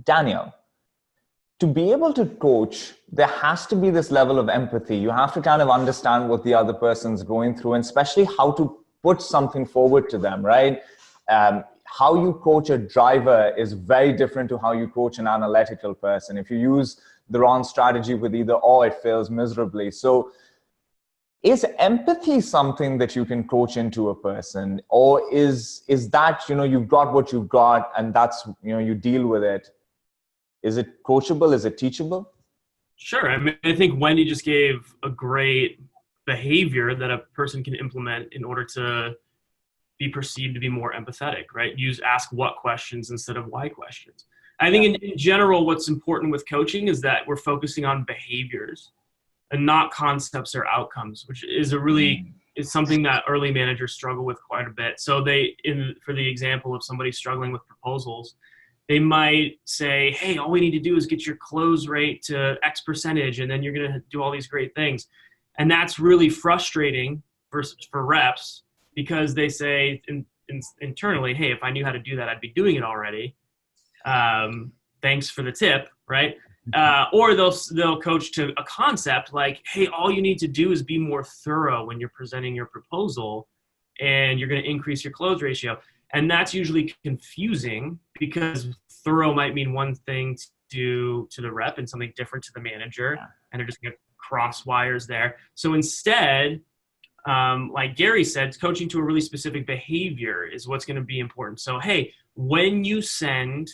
Daniel, to be able to coach, there has to be this level of empathy. You have to kind of understand what the other person's going through, and especially how to put something forward to them, right? How you coach a driver is very different to how you coach an analytical person. If you use the wrong strategy with either or, it fails miserably. So is empathy something that you can coach into a person, or is that, you've got what you've got and that's, you deal with it? Is it coachable? Is it teachable? Sure. I mean, I think Wendy just gave a great behavior that a person can implement in order to be perceived to be more empathetic, right? Ask what questions instead of why questions. I think in general, what's important with coaching is that we're focusing on behaviors and not concepts or outcomes, which is is something that early managers struggle with quite a bit. So for the example of somebody struggling with proposals, they might say, hey, all we need to do is get your close rate to X percentage, and then you're going to do all these great things. And that's really frustrating for reps, because they say internally, hey, if I knew how to do that, I'd be doing it already. Thanks for the tip, right? Or they'll coach to a concept like, hey, all you need to do is be more thorough when you're presenting your proposal, and you're going to increase your close ratio. And that's usually confusing, because thorough might mean one thing to the rep and something different to the manager, and they're just going to cross wires there. So instead, like Gary said, coaching to a really specific behavior is what's going to be important. So, hey, when you send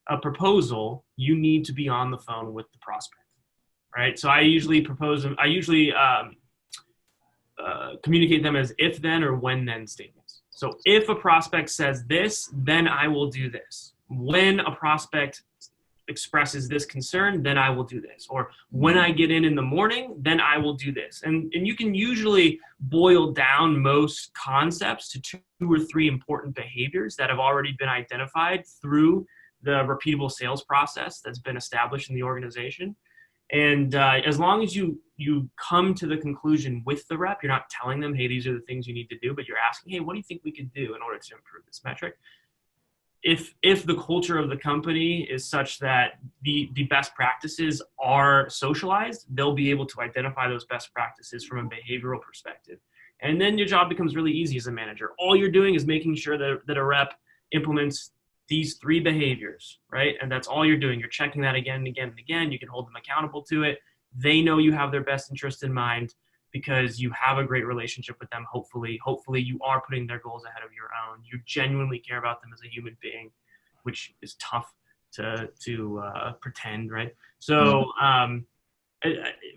a proposal, you need to be on the phone with the prospect, right? So I usually communicate them as if then or when then statements. So if a prospect says this, then I will do this. When a prospect expresses this concern, then I will do this. Or when I get in the morning, then I will do this. And you can usually boil down most concepts to 2 or 3 important behaviors that have already been identified through the repeatable sales process that's been established in the organization. And as long as you come to the conclusion with the rep, you're not telling them, hey, these are the things you need to do, but you're asking, hey, what do you think we could do in order to improve this metric? If the culture of the company is such that the best practices are socialized, they'll be able to identify those best practices from a behavioral perspective. And then your job becomes really easy as a manager. All you're doing is making sure that a rep implements these 3 behaviors, right? And that's all you're doing. You're checking that again and again and again. You can hold them accountable to it. They know you have their best interest in mind because you have a great relationship with them. Hopefully you are putting their goals ahead of your own. You genuinely care about them as a human being, which is tough to pretend, right? So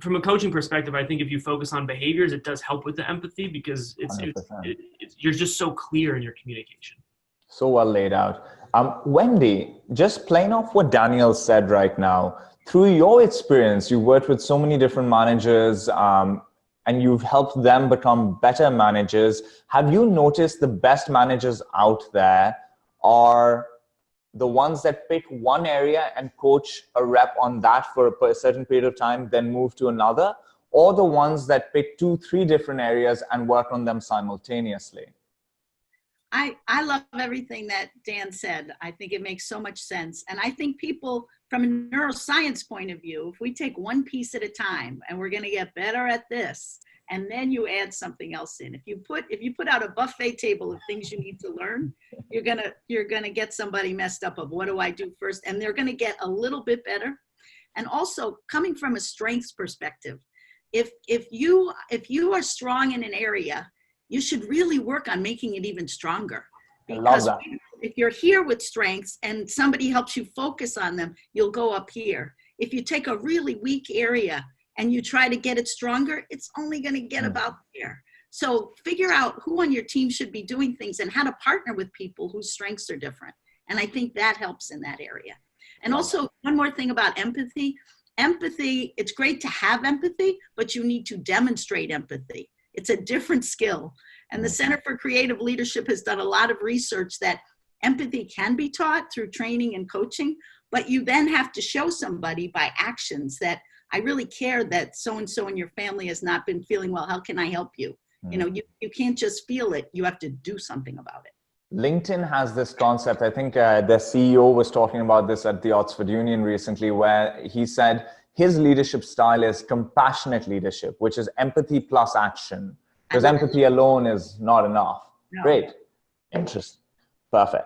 from a coaching perspective, I think if you focus on behaviors, it does help with the empathy, because you're just so clear in your communication. So well laid out. Wendy, just playing off what Daniel said right now, through your experience, you've worked with so many different managers, and you've helped them become better managers. Have you noticed the best managers out there are the ones that pick one area and coach a rep on that for a certain period of time, then move to another, or the ones that pick 2, 3 different areas and work on them simultaneously? I love everything that Dan said. I think it makes so much sense. And I think people, from a neuroscience point of view, if we take one piece at a time and we're going to get better at this, and then you add something else in. If you put out a buffet table of things you need to learn, you're gonna get somebody messed up of what do I do first, and they're gonna get a little bit better. And also coming from a strengths perspective, if you are strong in an area, you should really work on making it even stronger. Because if you're here with strengths and somebody helps you focus on them, you'll go up here. If you take a really weak area and you try to get it stronger, it's only going to get about there. So figure out who on your team should be doing things and how to partner with people whose strengths are different. And I think that helps in that area. And also one more thing about empathy. Empathy, it's great to have empathy, but you need to demonstrate empathy. It's a different skill. And the Center for Creative Leadership has done a lot of research that empathy can be taught through training and coaching, but you then have to show somebody by actions that I really care that so-and-so in your family has not been feeling well. How can I help you? You know, you can't just feel it. You have to do something about it. LinkedIn has this concept. I think the CEO was talking about this at the Oxford Union recently, where he said his leadership style is compassionate leadership, which is empathy plus action. Because empathy alone is not enough. No. Great. Interesting. Perfect.